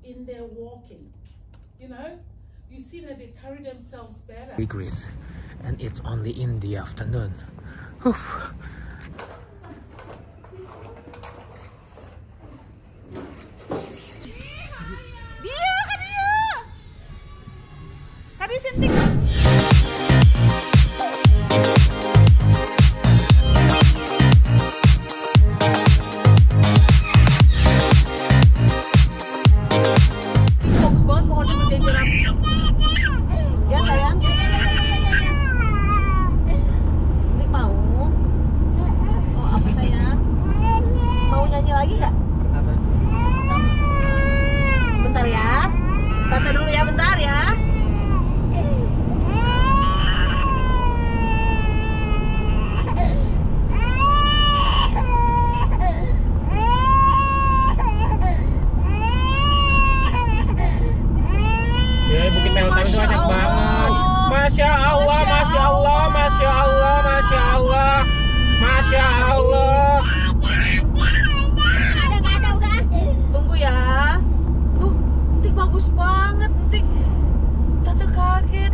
in their walking. You know, you see that they carry themselves better. Degrees, and it's only in the afternoon. Whew. Masya Allah, Masya Allah, Masya Allah, Masya Allah, Masya Allah. Ada udah. Tunggu ya. Tik bagus banget, Tik. Tante kaget.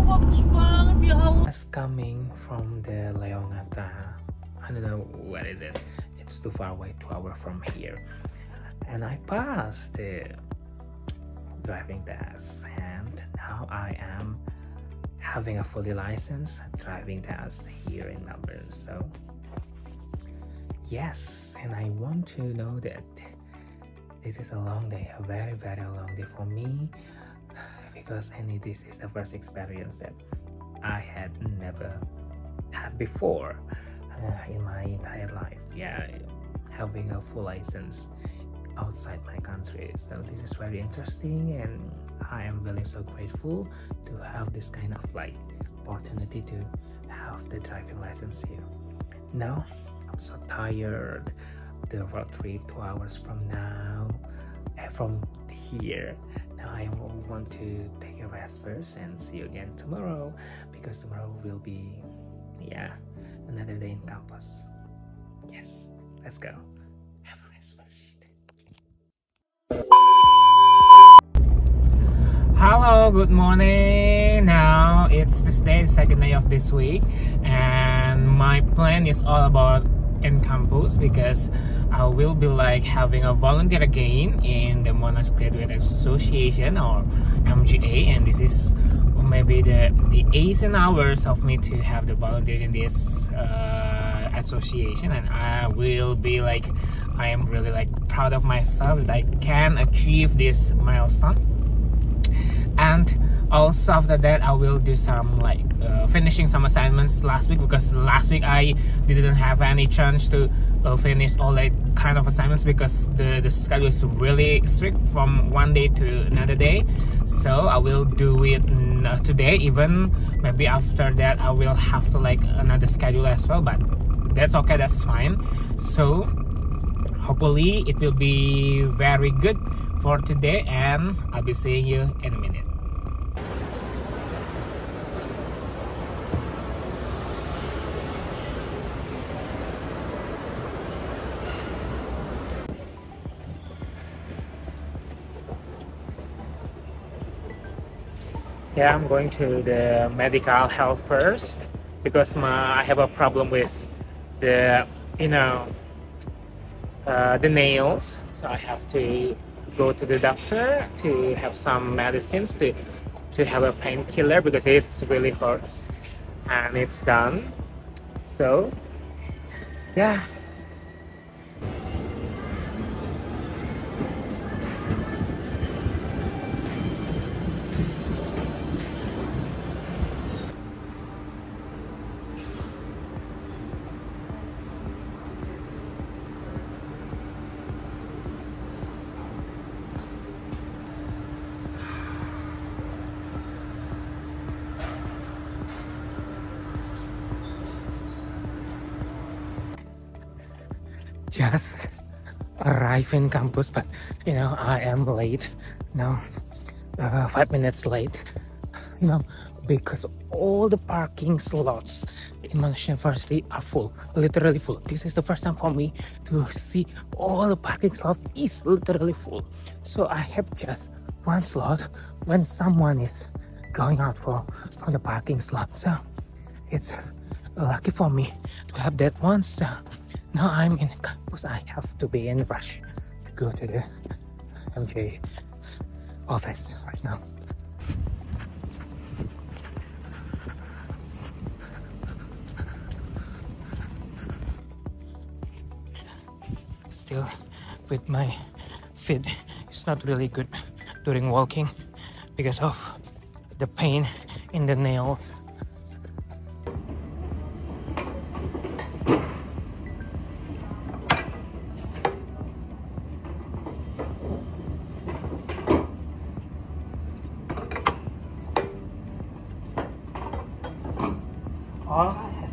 Bagus banget ya Allah. Just coming from the Leongata. I don't know what is it. It's too far away, 2 hours from here. And I passed the driving test, and now I am having a fully licensed driving test here in Melbourne. So yes, and I want to know that this is a long day, a very long day for me, because this is the first experience that I had never had before in my entire life. Yeah, having a full license outside my country. So this is very interesting, and I am really so grateful to have this kind of opportunity to have the driving license here. Now I'm so tired. The road trip 2 hours from now, from here. Now I want to take a rest first and see you again tomorrow, because tomorrow will be another day in campus. Yes, let's go. Have a rest first. Hello, good morning. Now it's this day, second day of this week, and my plan is all about in campus, because I will be having a volunteer again in the Monash Graduate Association, or MGA, and this is maybe the 18 hours of me to have the volunteer in this association, and I will be I am really proud of myself that I can achieve this milestone. And also after that I will do some finishing some assignments last week, because last week I didn't have any chance to finish all kind of assignments, because the schedule is really strict from one day to another day. So I will do it today. Even maybe after that I will have to another schedule as well, but that's okay, that's fine. So hopefully it will be very good for today, and I'll be seeing you in a minute. Yeah, I'm going to the medical health first, because I have a problem with the the nails, so I have to go to the doctor to have some medicines to have a painkiller, because it's really hurts, and it's done. So yeah. Just arrived in campus, but I am late now, 5 minutes late. you know, because all the parking slots in Mahasiswa University are full, literally full. This is the first time for me to see all the parking slots is literally full. So I have just one slot when someone is going out from the parking slot. So it's lucky for me to have that one. So now I'm in campus. I have to be in rush to go to the MJ office right now. Still with my feet, it's not really good during walking because of the pain in the nails. All has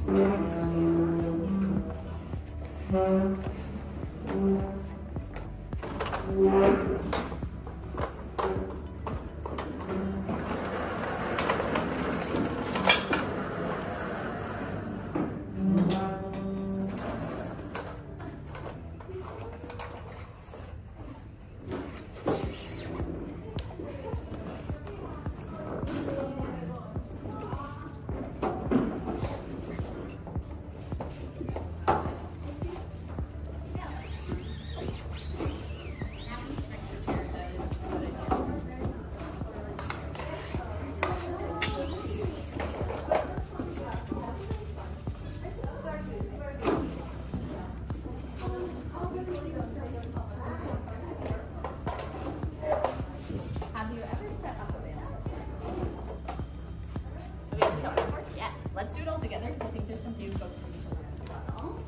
Let's do it all together because I think there's some new folks from each other as well.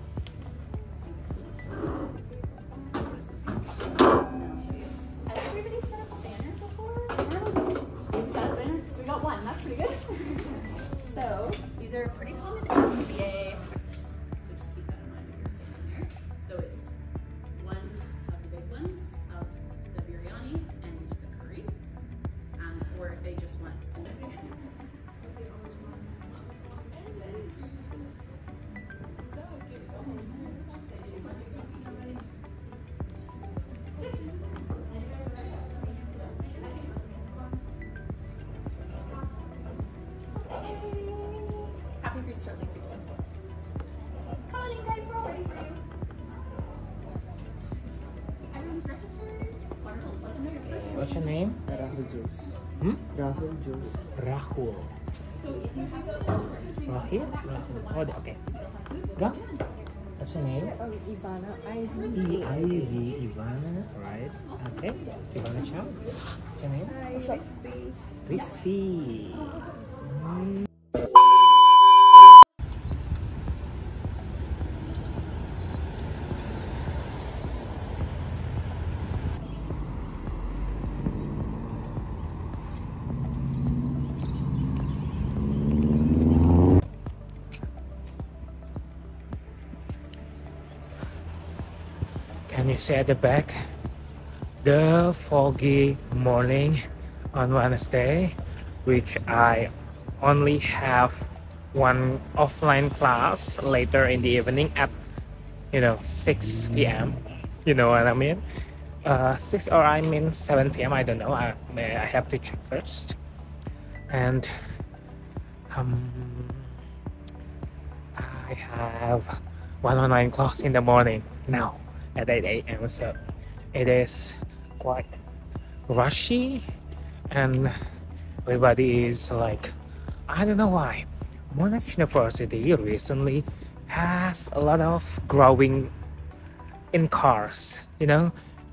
Has everybody set up a banner before? We've set up a banner? So we got one. That's pretty good. So these are pretty common MBA practice. So just keep that in mind if you're standing there. So it's one of the big ones of the biryani and the curry. Or if they just want happy for you, Sterling. Come on in, guys. We're all ready for you. Everyone's registered. Wonderful. Let them know you're first. What's your name? Rahul Juice. Rahul Juice. Rahul. So if you have Rahul? Rahul. Oh, okay. Go. What's your name? Ivana. Ivy. Ivana. Right. Okay. Ivana Chow. What's your name? Christy. Can you see at the back the foggy morning on Wednesday, which I only have one offline class later in the evening at 6 p.m. You know what I mean? 6 or I mean 7 p.m. I don't know. I have to check first. And I have one online class in the morning now at 8 a.m. So it is quite rushy and everybody is like, I don't know why. Monash University recently has a lot of growing in cars,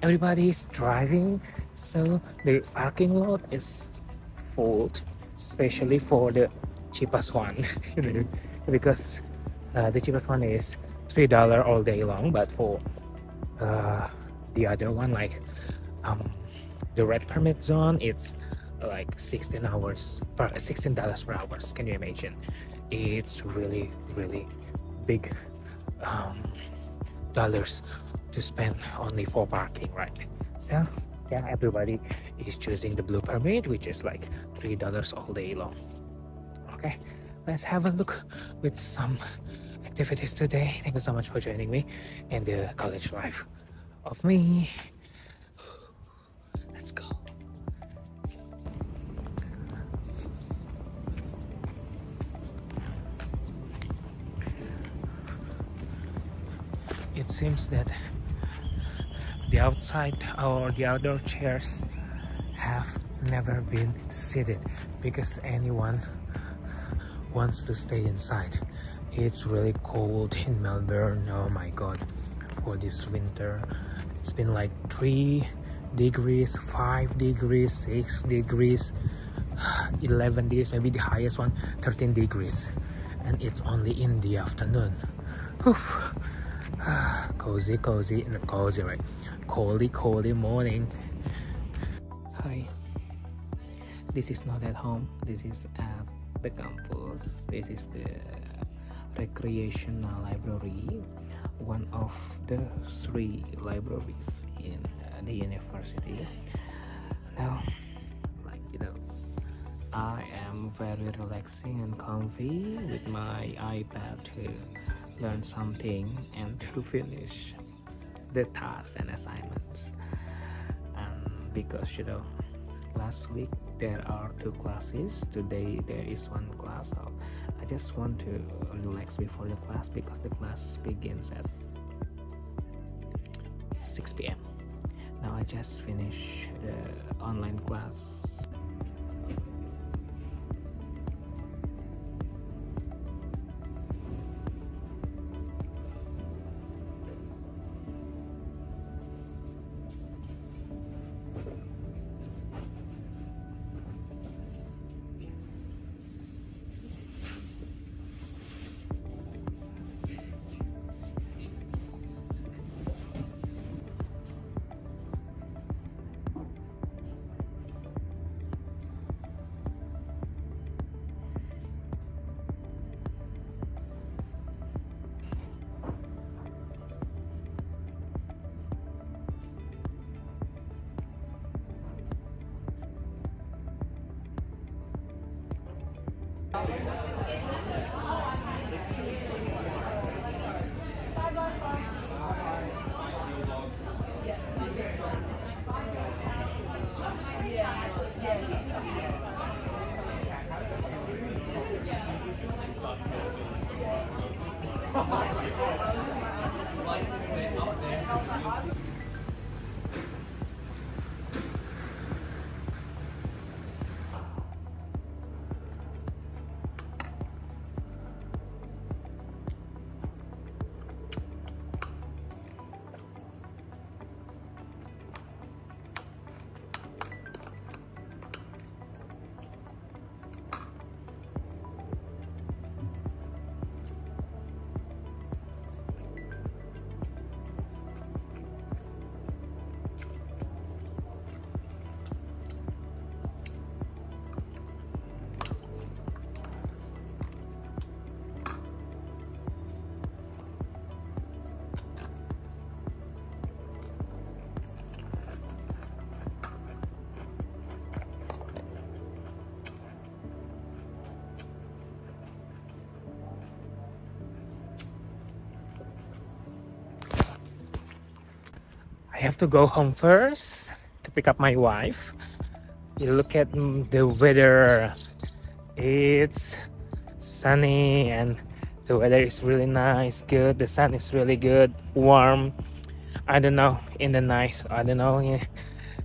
everybody is driving, so the parking lot is full, especially for the cheapest one, because the cheapest one is $3 all day long, but for the other one, like the red permit zone, it's like $16 per hour. Can you imagine? It's really big dollars to spend only for parking, right? So yeah, everybody is choosing the blue permit, which is like $3 all day long. Okay, let's have a look with some activities today. Thank you so much for joining me in the college life of me. Let's go. It seems that the outside or the outdoor chairs have never been seated because anyone wants to stay inside. It's really cold in Melbourne. Oh my god, for this winter it's been like 3 degrees, 5 degrees, 6 degrees, 11 degrees, maybe the highest one 13 degrees, and it's only in the afternoon. Oof. Cozy, right? Cozy morning. Hi, this is not at home, this is at the campus. This is the recreational library, one of the 3 libraries in the university. Now, like I am very relaxing and comfy with my iPad to learn something and to finish the tasks and assignments. And because last week there are 2 classes, today there is 1 class, so I just want to relax before the class because the class begins at 6 p.m. Now I just finished the online class. I have to go home first to pick up my wife. You look at the weather. It's sunny and the weather is really nice, good. The sun is really good, warm. I don't know, in the night, I don't know,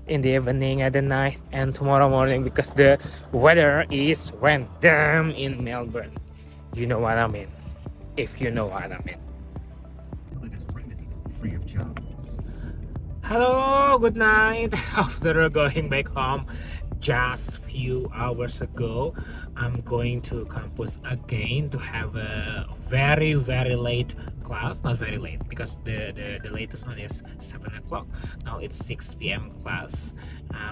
in the evening, at the night, and tomorrow morning, because the weather is random in Melbourne. You know what I mean? If you know what I mean. Free of charge. Hello, good night. After going back home just few hours ago, I'm going to campus again to have a very late class. Not very late because the latest one is 7 o'clock. Now it's 6 p.m. class,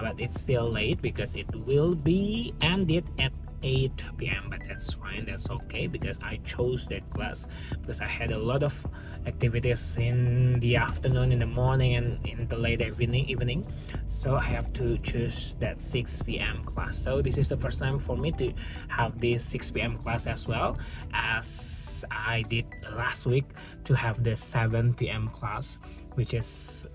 but it's still late because it will be ended at 8 p.m. but that's fine, that's okay, because I chose that class because I had a lot of activities in the afternoon, in the morning, and in the late evening, so I have to choose that 6 p.m. class. So this is the first time for me to have this 6 p.m. class as well, as I did last week to have the 7 p.m. class, which is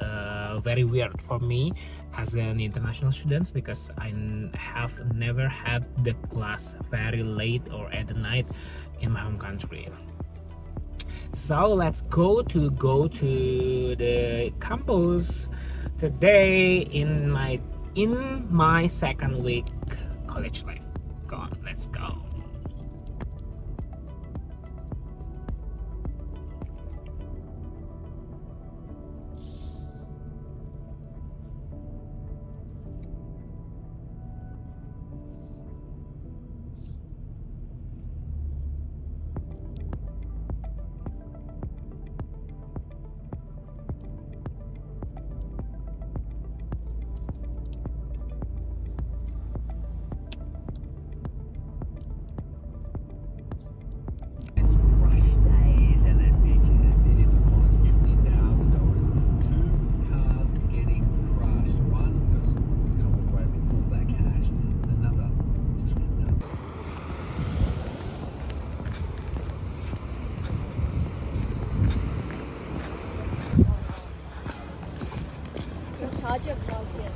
very weird for me as an international student, because I have never had the class very late or at the night in my home country. So let's go to the campus today in my second week college life. Go on, let's go. Charge your cars here.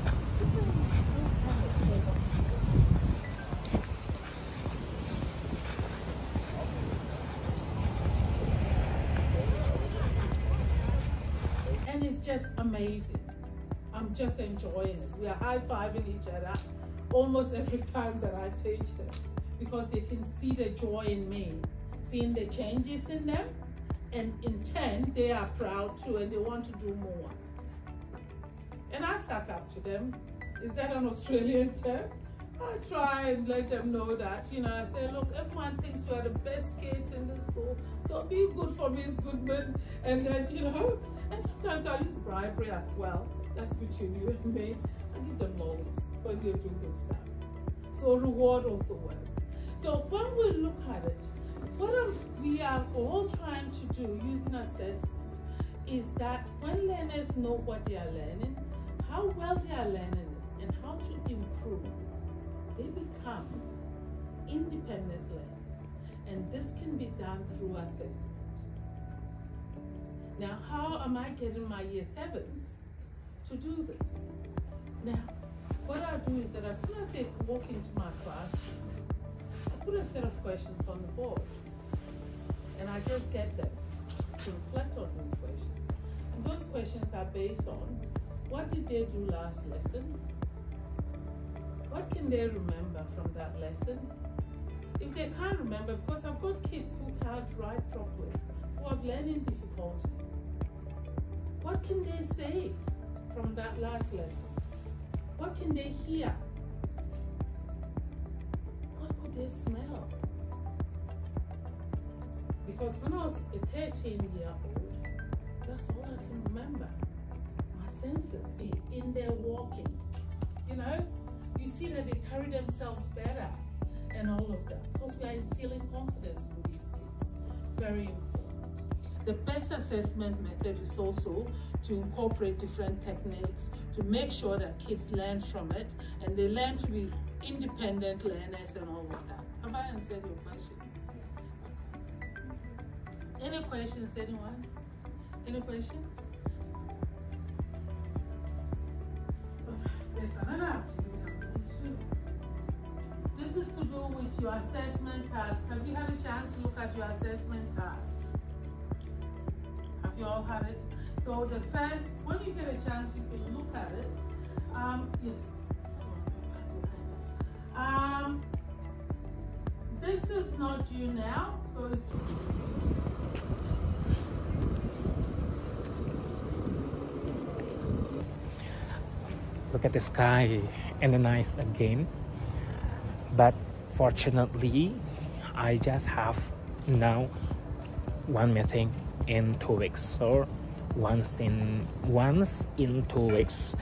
And it's just amazing. I'm just enjoying it. We are high-fiving each other almost every time that I teach them, because they can see the joy in me, seeing the changes in them, and in turn they are proud too and they want to do more. And I suck up to them. Is that an Australian term? I try and let them know that, you know, I say, look, everyone thinks you are the best kids in the school, so be good for Miss Goodman. And then, you know, and sometimes I use bribery as well. That's between you and me. I give them loans when they do good stuff. So reward also works. So when we look at it, what we are all trying to do using assessment is that when learners know what they are learning, how well they are learning it, and how to improve, they become independent learners. And this can be done through assessment. Now, how am I getting my year 7s to do this? Now, what I do is that as soon as they walk into my classroom, I put a set of questions on the board. And I just get them to reflect on those questions. And those questions are based on, what did they do last lesson? What can they remember from that lesson? If they can't remember, because I've got kids who can't write properly, who have learning difficulties, what can they say from that last lesson? What can they hear? What could they smell? Because when I was a 13-year-old, that's all I can remember. Senses in their walking, you know, you see that they carry themselves better and all of that, because we are instilling confidence in these kids. Very important. The best assessment method is also to incorporate different techniques to make sure that kids learn from it and they learn to be independent learners and all of that. Have I answered your question? Any questions, anyone? Any questions? There's another activity I'm going to do. This is to do with your assessment task. Have you had a chance to look at your assessment task? Have you all had it? So the first, when you get a chance, you can look at it. Yes. This is not due now, so it's. Look at the sky and the night again. But fortunately, I just have now one meeting in 2 weeks, or once in 2 weeks,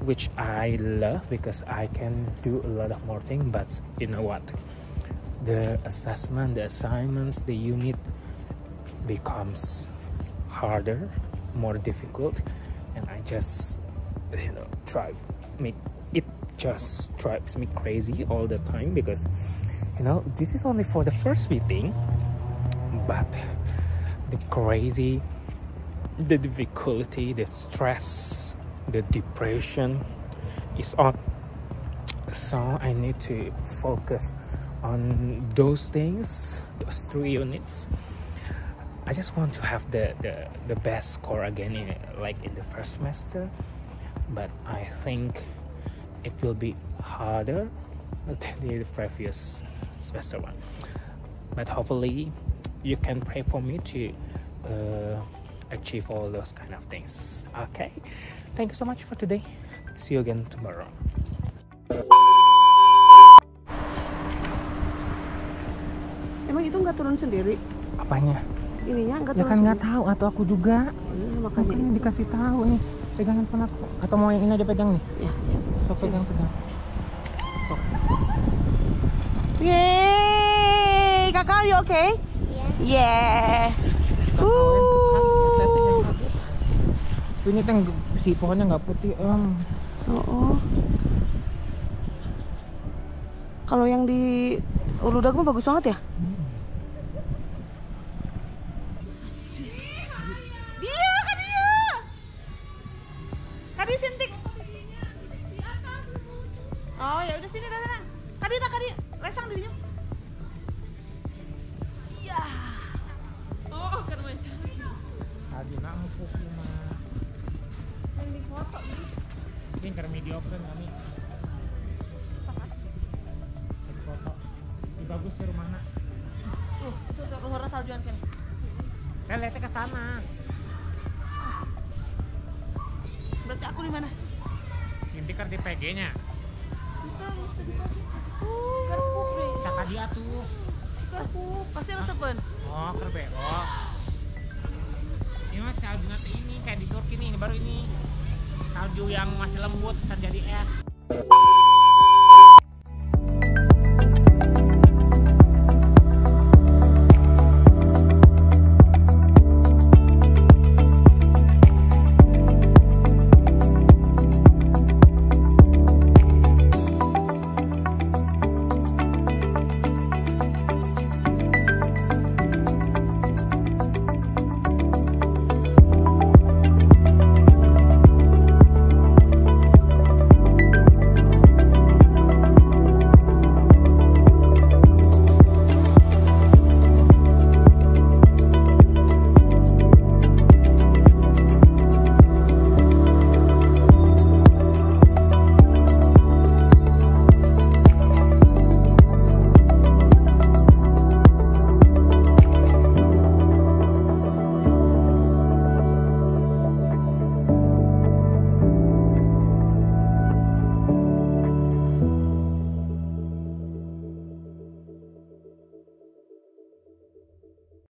which I love because I can do a lot of more things. But you know what? the assessment, the assignments, the unit becomes harder, more difficult, and I just, it just drives me crazy all the time, because this is only for the first meeting, but the crazy, the difficulty, the stress, the depression is on. So I need to focus on those things, those 3 units. I just want to have the best score again in the first semester, but I think it will be harder than the previous semester one. But hopefully you can pray for me to achieve all those kind of things. Okay, thank you so much for today. See you again tomorrow. Emang itu nggak turun sendiri? Apanya? Ininya nggak Ya turun kan nggak sendiri? tahu, atau aku juga. Makanya Makanya dikasih tahu nih, pegang handphone aku. Atau mau yang ini aja pegang nih? Ya. So, pegang. Yeay, kakak, you okay? Yeah. Ini si pohonnya nggak putih, Oh. Kalau yang di Uludag mah bagus banget ya? Dia, Kadi sintik. Oh ya udah sini Tata. Kadi lesang dirinya. Iya. Oh kan macam. Tadi nak mupuk mah. Ini foto nih. Ini karena mediocre kami. Sangat. Jadi foto. Ini bagus sih rumahnya. Tuh luar saljuan kan. Lihatnya ke sana. Berarti aku di mana? Sinti kan di PG-nya. Kerpuk deh. Kakak dia tuh. Kerpuk. Pasti resepen. Oh, kerbero. Ini mas salju nanti ini kayak di Turki nih, baru ini. Salju yang masih lembut bisa jadi es.